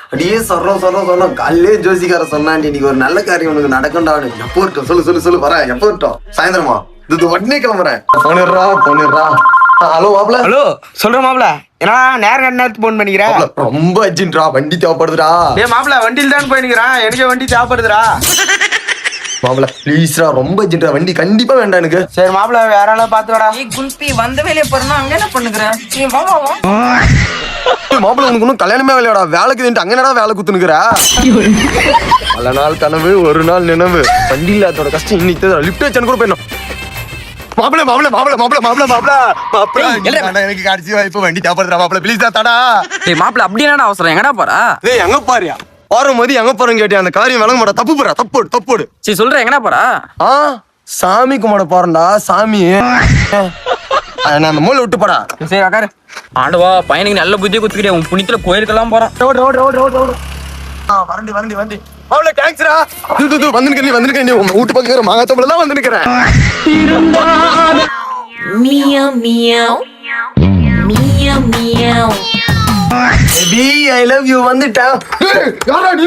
அப்படியே சொல்றோம் காலையிலே ஜோசிக்கார சொன்னாண்டி இன்னைக்கு ஒரு நல்ல காரியம் உனக்கு நடக்கண்டான்னு. எப்போ இருக்கட்டும் சொல்லு வரேன். எப்போ இருக்கட்டும்? சாயந்தரமா இது உடனே கிளம்புறேன். போனிடுறா. ஹலோ மாப்ள. ஹலோ சொல்ற மாப்ள, ஏன்னா நேரத்துக்கு போன் பண்ணிக்கிறேன். ரொம்ப அர்ஜென்ட்ரா, வண்டி தேவைப்படுதுடா. மாப்ள வண்டியில் தான் போயிருக்கிறேன், எனக்கு வண்டி தேவைப்படுதுடா. மாப்ள ப்ளீஸ்ரா, ரொம்ப அர்ஜென்ட்ரா, வண்டி கண்டிப்பா வேண்டாம் எனக்கு. சரி மாப்ள, வேற ஆளா பாத்துக்கடா. நீ குல்பி வந்த வேலையை போறனா அங்க என்ன பண்ணுகிற? நீ வா மாப்பிள உனக்கு இன்னும் கல்யாணமே வேலையாடா, வேலைக்கு அங்க என்னடா வேலை குத்துனுக்குற? பல நாள் கனவு ஒரு நாள் நினைவு, வண்டி இல்லாதோட கஷ்டம் இன்னைக்கு லிப்ட் வச்சு கூட போயிடணும். மாப்பிள எனக்கு கடைசி வாய்ப்பு, வண்டி தேவைப்படுறா மாப்பிள, ப்ளீஸ் தடா. டேய் மாப்ள, அப்படி என்னடா அவசரம்? எங்கடா போறா? டேய் எங்க பாரியா போது எங்க போறேன்னு கேட்டியா? அந்த காரியம் விளங்க மாட்டா, தப்பு போறா, தப்போடு. சரி சொல்ற, எங்கடா போறா? சாமி கும்பிட போறேன்டா, சாமி. நான் அந்த மூளை விட்டு போடா. சரி அக்காரு. ஆண்டவா, பையனுக்கு நல்ல புத்தியை குத்துக்கிட்டே, உன் புண்ணியத்துல கோயிலுக்கெல்லாம் போறான். வண்டி மாப்பிள தேங்க்ஸ்ரா. வந்துருக்கேன் நீ உங்க வீட்டு பக்கம் மாங்காத்தோப்புல தான் வந்து நிக்கிறேன். Meow meow meow meow. Baby, I love you. வந்துட்டேன். யாரா நீ?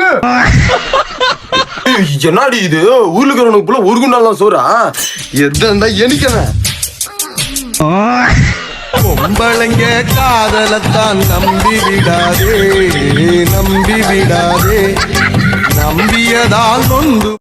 என்னடி இது? ஊர்ல இருக்கிறவனுக்கு போல ஒரு குண்டாலாம் சோறா? எதுண்டா எனிக்கறேன். பொம்பளைங்க காதலத்தான் நம்பி விடாதே, நம்பியதால் நொந்து